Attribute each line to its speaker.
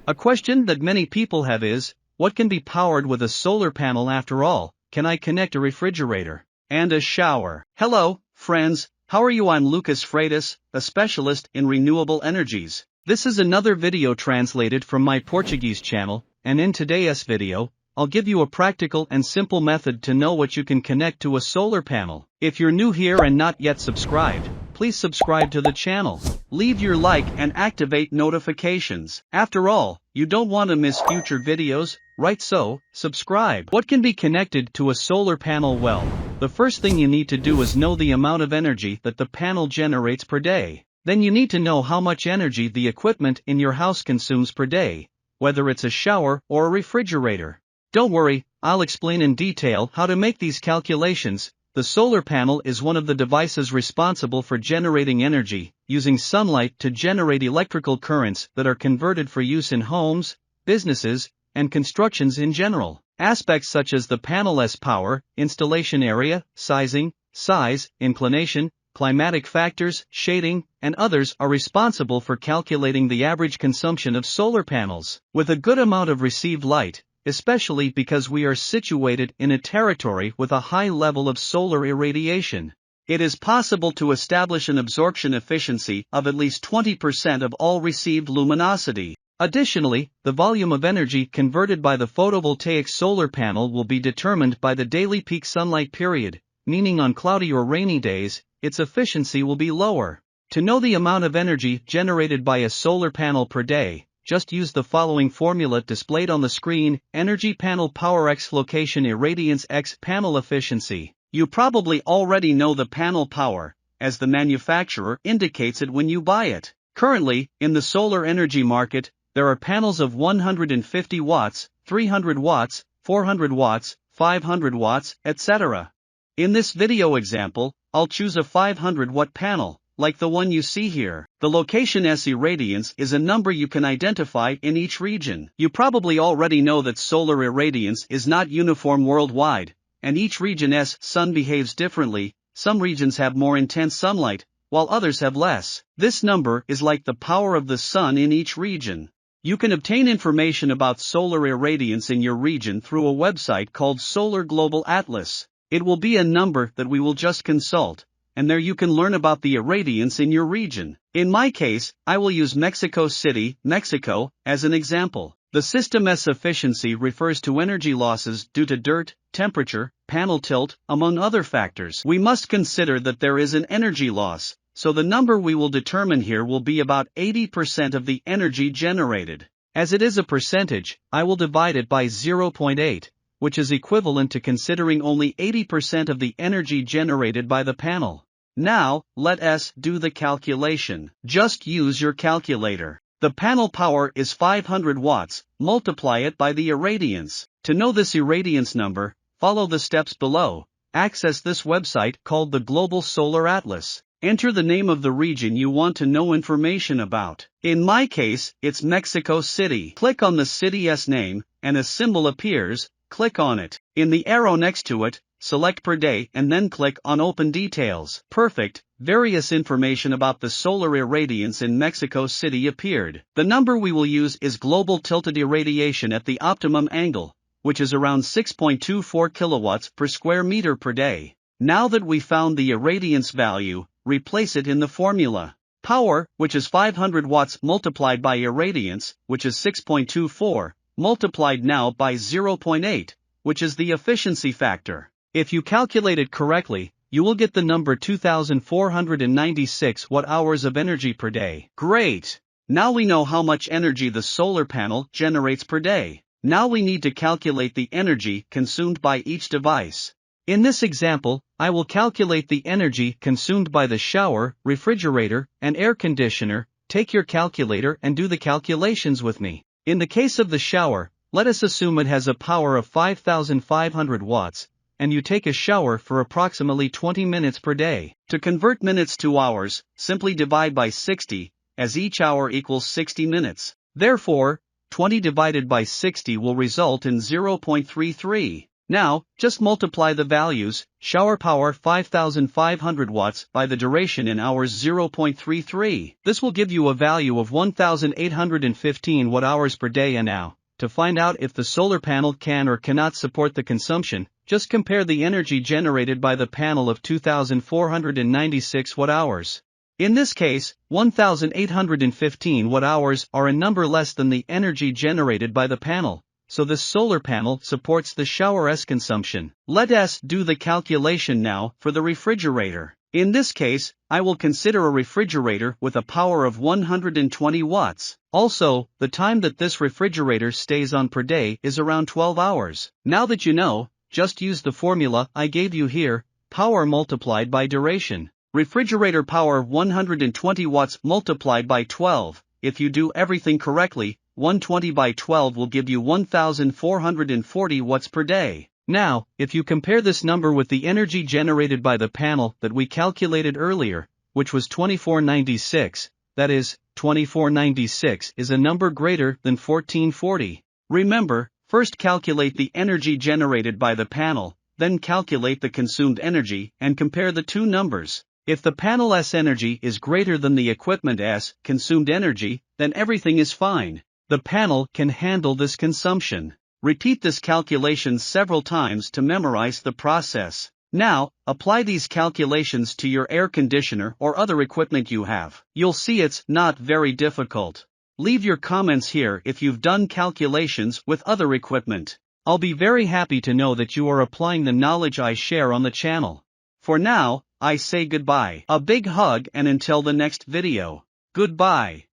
Speaker 1: A question that many people have is, what can be powered with a solar panel after all? Can I connect a refrigerator and a shower? Hello, friends, how are you? I'm Lucas Freitas, a specialist in renewable energies. This is another video translated from my Portuguese channel, and in today's video, I'll give you a practical and simple method to know what you can connect to a solar panel. If you're new here and not yet subscribed, please subscribe to the channel. Leave your like and activate notifications. After all, you don't want to miss future videos, right? So, subscribe. What can be connected to a solar panel? Well, the first thing you need to do is know the amount of energy that the panel generates per day. Then you need to know how much energy the equipment in your house consumes per day, whether it's a shower or a refrigerator. Don't worry, I'll explain in detail how to make these calculations. The solar panel is one of the devices responsible for generating energy, using sunlight to generate electrical currents that are converted for use in homes, businesses, and constructions in general. Aspects such as the panel's power, installation area, sizing, size, inclination, climatic factors, shading, and others are responsible for calculating the average consumption of solar panels. With a good amount of received light, especially because we are situated in a territory with a high level of solar irradiation, it is possible to establish an absorption efficiency of at least 20% of all received luminosity. Additionally, the volume of energy converted by the photovoltaic solar panel will be determined by the daily peak sunlight period, meaning on cloudy or rainy days, its efficiency will be lower. To know the amount of energy generated by a solar panel per day, just use the following formula displayed on the screen: energy panel power x location irradiance x panel efficiency. You probably already know the panel power, as the manufacturer indicates it when you buy it. Currently, in the solar energy market, there are panels of 150 watts, 300 watts, 400 watts, 500 watts, etc. In this video example, I'll choose a 500 watt panel, like the one you see here. The location's irradiance is a number you can identify in each region. You probably already know that solar irradiance is not uniform worldwide, and each region's sun behaves differently. Some regions have more intense sunlight, while others have less. This number is like the power of the sun in each region. You can obtain information about solar irradiance in your region through a website called Solar Global Atlas. It will be a number that we will just consult, and there you can learn about the irradiance in your region. In my case, I will use Mexico City, Mexico, as an example. The system's efficiency refers to energy losses due to dirt, temperature, panel tilt, among other factors. We must consider that there is an energy loss, so the number we will determine here will be about 80% of the energy generated. As it is a percentage, I will divide it by 0.8. which is equivalent to considering only 80% of the energy generated by the panel. Now, let us do the calculation. Just use your calculator. The panel power is 500 watts, multiply it by the irradiance. To know this irradiance number, follow the steps below. Access this website called the Global Solar Atlas. Enter the name of the region you want to know information about. In my case, it's Mexico City. Click on the city's name, and a symbol appears. Click on it. In the arrow next to it, select per day and then click on Open Details. Perfect. Various information about the solar irradiance in Mexico City appeared. The number we will use is global tilted irradiation at the optimum angle, which is around 6.24 kilowatts per square meter per day. Now that we found the irradiance value, replace it in the formula. Power, which is 500 watts multiplied by irradiance, which is 6.24. multiplied now by 0.8, which is the efficiency factor. If you calculate it correctly, you will get the number 2,496 watt-hours of energy per day. Great! Now we know how much energy the solar panel generates per day. Now we need to calculate the energy consumed by each device. In this example, I will calculate the energy consumed by the shower, refrigerator, and air conditioner. Take your calculator and do the calculations with me. In the case of the shower, let us assume it has a power of 5,500 watts, and you take a shower for approximately 20 minutes per day. To convert minutes to hours, simply divide by 60, as each hour equals 60 minutes. Therefore, 20 divided by 60 will result in 0.33. Now, just multiply the values, shower power 5500 watts by the duration in hours 0.33. This will give you a value of 1815 watt-hours per day. And now, to find out if the solar panel can or cannot support the consumption, just compare the energy generated by the panel of 2496 watt-hours. In this case, 1815 watt-hours are a number less than the energy generated by the panel, so this solar panel supports the shower's consumption. Let us do the calculation now for the refrigerator. In this case, I will consider a refrigerator with a power of 120 watts. Also, the time that this refrigerator stays on per day is around 12 hours. Now that you know, just use the formula I gave you here, power multiplied by duration. Refrigerator power 120 watts multiplied by 12. If you do everything correctly, 120 by 12 will give you 1440 watts per day. Now, if you compare this number with the energy generated by the panel that we calculated earlier, which was 2496, that is, 2496 is a number greater than 1440. Remember, first calculate the energy generated by the panel, then calculate the consumed energy and compare the two numbers. If the panel's energy is greater than the equipment's consumed energy, then everything is fine. The panel can handle this consumption. Repeat this calculation several times to memorize the process. Now, apply these calculations to your air conditioner or other equipment you have. You'll see it's not very difficult. Leave your comments here if you've done calculations with other equipment. I'll be very happy to know that you are applying the knowledge I share on the channel. For now, I say goodbye. A big hug and until the next video. Goodbye.